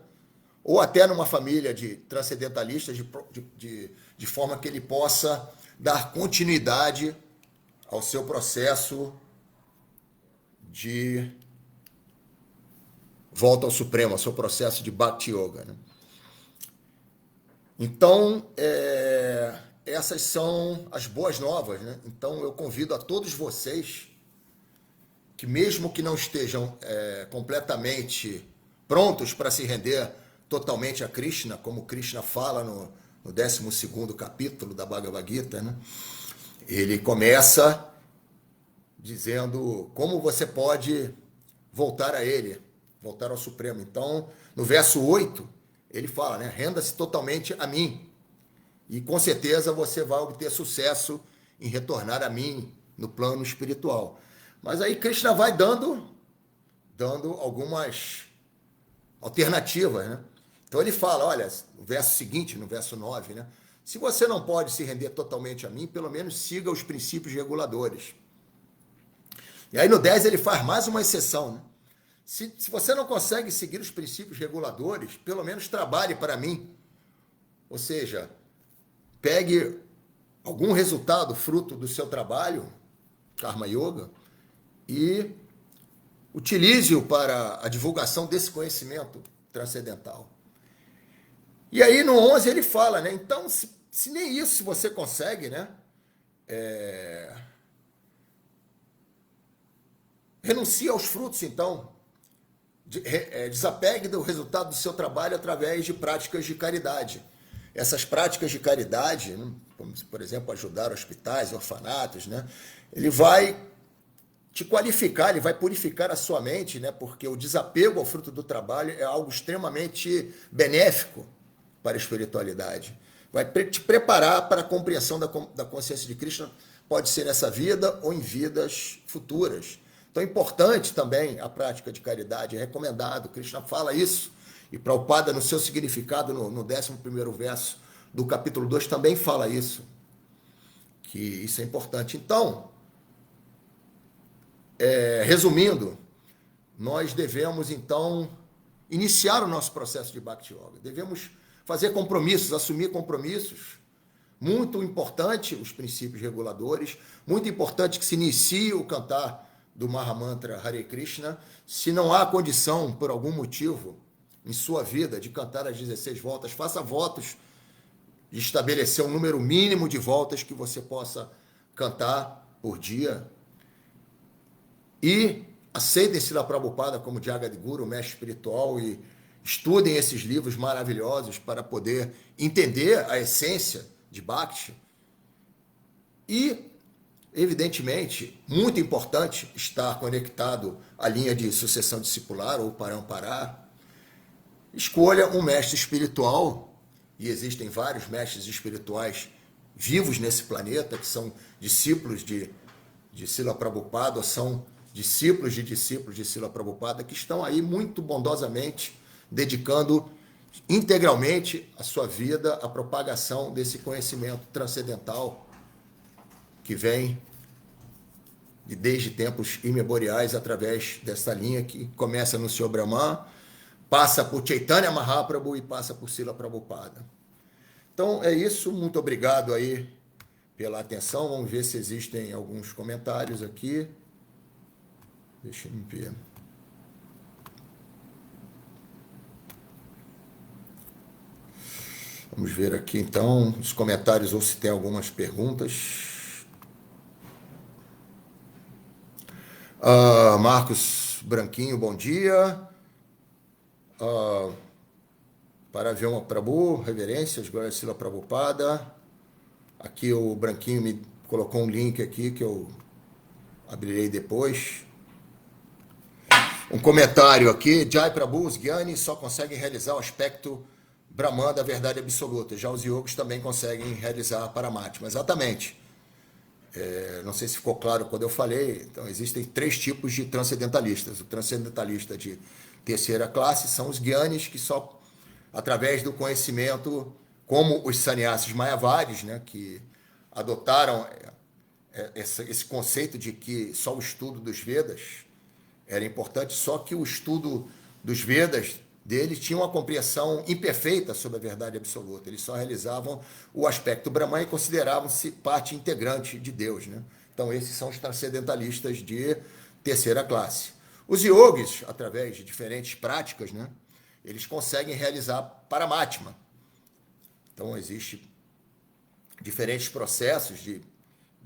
ou até numa família de transcendentalistas, de forma que ele possa dar continuidade ao seu processo de volta ao Supremo, ao seu processo de Bhakti Yoga, né? Então, essas são as boas novas, né? Então, eu convido a todos vocês que, mesmo que não estejam completamente prontos para se render totalmente a Krishna, como Krishna fala no 12º capítulo da Bhagavad Gita, né? Ele começa dizendo como você pode voltar a ele, voltar ao Supremo. Então, no verso 8, ele fala, né? Renda-se totalmente a mim. E com certeza você vai obter sucesso em retornar a mim no plano espiritual. Mas aí Krishna vai dando algumas alternativas, né? Então ele fala, olha, no verso seguinte, no verso 9, né? Se você não pode se render totalmente a mim, pelo menos siga os princípios reguladores. E aí no 10 ele faz mais uma exceção, né? Se você não consegue seguir os princípios reguladores, pelo menos trabalhe para mim. Ou seja, pegue algum resultado fruto do seu trabalho, Karma Yoga, e utilize-o para a divulgação desse conhecimento transcendental. E aí no 11 ele fala, né? Então, se nem isso você consegue, né? Renuncie aos frutos, então. Desapegue do resultado do seu trabalho através de práticas de caridade. Essas práticas de caridade, né, como, por exemplo, ajudar hospitais, orfanatos, né, ele vai te qualificar, ele vai purificar a sua mente, né, porque o desapego ao fruto do trabalho é algo extremamente benéfico para a espiritualidade. Vai te preparar para a compreensão da consciência de Krishna, pode ser nessa vida ou em vidas futuras. Então é importante também a prática de caridade, é recomendado, Krishna fala isso, e Prabhupada no seu significado, no 11º verso do capítulo 2, também fala isso, que isso é importante. Então, resumindo, nós devemos então iniciar o nosso processo de Bhakti Yoga, devemos fazer compromissos, assumir compromissos, muito importante os princípios reguladores, muito importante que se inicie o cantar do Mahamantra Hare Krishna. Se não há condição, por algum motivo, em sua vida, de cantar as 16 voltas, faça votos de estabelecer um número mínimo de voltas que você possa cantar por dia. e aceitem Srila Prabhupada como Jagadguru, mestre espiritual, e estudem esses livros maravilhosos para poder entender a essência de Bhakti. E, evidentemente, muito importante estar conectado à linha de sucessão discipular ou Parampará. Escolha um mestre espiritual, e existem vários mestres espirituais vivos nesse planeta, que são discípulos de Srila Prabhupada, ou são discípulos de Srila Prabhupada, que estão aí muito bondosamente dedicando integralmente a sua vida à propagação desse conhecimento transcendental que vem desde tempos imemoriais através dessa linha que começa no Sr. Brahman, passa por Chaitanya Mahaprabhu e passa por Srila Prabhupada. Então é isso, muito obrigado aí pela atenção. Vamos ver se existem alguns comentários aqui. Deixa eu ver. Vamos ver aqui então os comentários ou se tem algumas perguntas. Marcos Branquinho, bom dia. Para ver uma Prabhu, reverências, glória a Srila Prabhupada. Aqui o Branquinho me colocou um link aqui que eu abrirei depois. Um comentário aqui, Jai Prabhu, os Gyanis só conseguem realizar o aspecto Brahman da verdade absoluta. Já os yogis também conseguem realizar Paramatma. Exatamente. Não sei se ficou claro quando eu falei. Então, existem 3 tipos de transcendentalistas. O transcendentalista de terceira classe são os Gyanis, que só através do conhecimento, como os sannyasis mayavadis, né, que adotaram esse conceito de que só o estudo dos Vedas era importante, só que o estudo dos Vedas deles tinha uma compreensão imperfeita sobre a verdade absoluta. Eles só realizavam o aspecto Brahman e consideravam-se parte integrante de Deus, né? Então, esses são os transcendentalistas de terceira classe. Os yogis, através de diferentes práticas, né, eles conseguem realizar Paramatma. Então, existem diferentes processos de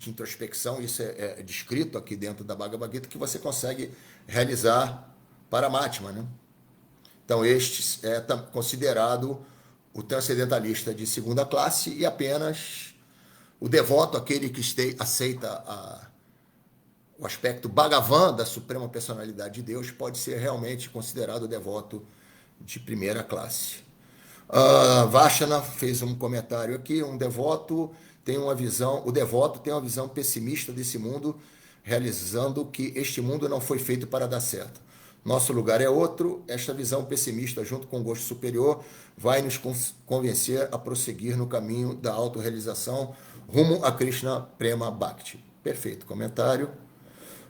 introspecção, isso é descrito aqui dentro da Bhagavad Gita, que você consegue realizar Paramatma, né? Então, este é considerado o transcendentalista de segunda classe e apenas o devoto, aquele que aceita o aspecto Bhagavan da Suprema Personalidade de Deus, pode ser realmente considerado devoto de primeira classe. Vashana fez um comentário aqui, o devoto tem uma visão pessimista desse mundo, realizando que este mundo não foi feito para dar certo. Nosso lugar é outro. Esta visão pessimista, junto com o gosto superior, vai nos convencer a prosseguir no caminho da autorrealização rumo a Krishna Prema Bhakti. Perfeito comentário.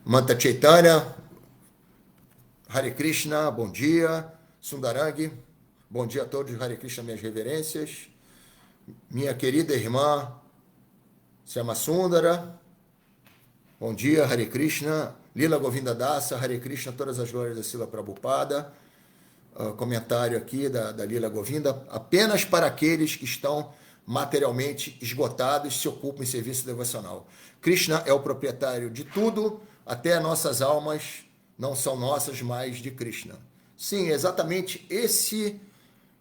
Manta Chaitanya, Hare Krishna, bom dia. Sundarangi, bom dia a todos, Hare Krishna, minhas reverências. Minha querida irmã Syama Sundara, bom dia, Hare Krishna. Lila Govinda Dasa, Hare Krishna, todas as glórias da Srila Prabhupada. Comentário aqui da Lila Govinda. Apenas para aqueles que estão materialmente esgotados se ocupam em serviço devocional. Krishna é o proprietário de tudo, até nossas almas não são nossas, mas de Krishna. Sim, exatamente esse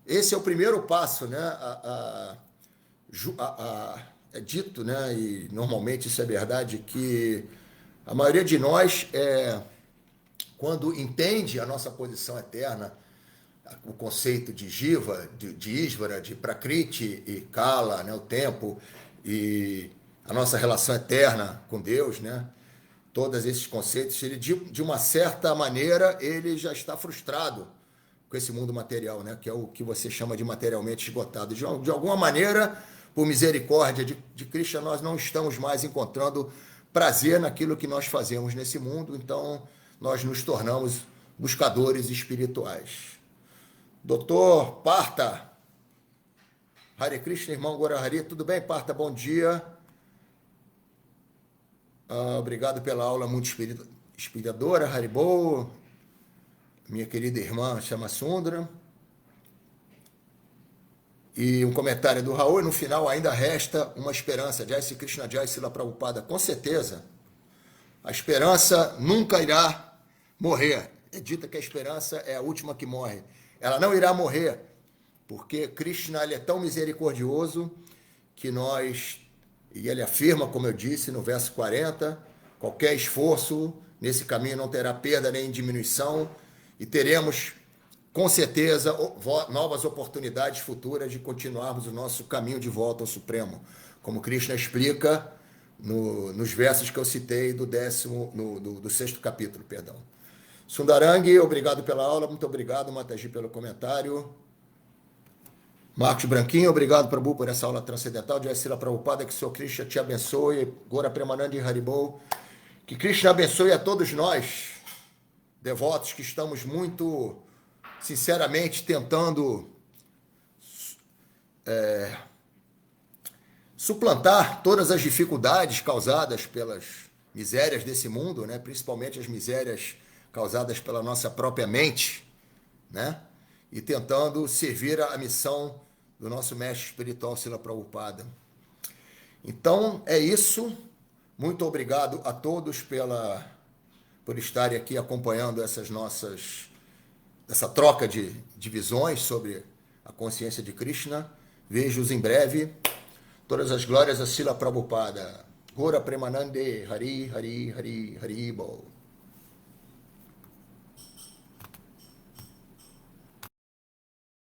é o primeiro passo, né? É dito, né? E normalmente isso é verdade, que a maioria de nós, quando entende a nossa posição eterna, o conceito de Jiva, de Isvara, de Prakriti e Kala, né, o tempo, e a nossa relação eterna com Deus, né, todos esses conceitos, ele, de uma certa maneira, ele já está frustrado com esse mundo material, né, que é o que você chama de materialmente esgotado. De alguma maneira, por misericórdia de Krishna, nós não estamos mais encontrando prazer naquilo que nós fazemos nesse mundo, então nós nos tornamos buscadores espirituais. Doutor Partha, Hare Krishna, irmão Gorahari, tudo bem, Partha? Bom dia. Obrigado pela aula muito inspiradora, Haribo. Minha querida irmã Syama Sundara. E um comentário do Raul, e no final ainda resta uma esperança. Jai Sri Krishna, Jai Srila Prabhupada. Com certeza, A esperança nunca irá morrer. É dita que a esperança é a última que morre. Ela não irá morrer, porque Krishna ele é tão misericordioso que nós, e ele afirma, como eu disse no verso 40, qualquer esforço nesse caminho não terá perda nem diminuição, e teremos, com certeza, novas oportunidades futuras de continuarmos o nosso caminho de volta ao Supremo, como Krishna explica nos versos que eu citei do sexto capítulo, perdão. Sundarangi, obrigado pela aula, muito obrigado, Mataji, pelo comentário. Marcos Branquinho, obrigado, Prabhu, por essa aula transcendental. Jai Srila Prabhupada, que o Senhor Krishna te abençoe. Gora Premanandi Haribol. Que Krishna abençoe a todos nós, devotos, que estamos muito, sinceramente, tentando suplantar todas as dificuldades causadas pelas misérias desse mundo, né? Principalmente as misérias causadas pela nossa própria mente, né? E tentando servir a missão do nosso mestre espiritual, Srila Prabhupada. Então, é isso. Muito obrigado a todos por estarem aqui acompanhando essa troca de visões sobre a consciência de Krishna. Vejo-os em breve. Todas as glórias a Srila Prabhupada. Gora Premanande, Hari, Hari, Hari, Hari Bol.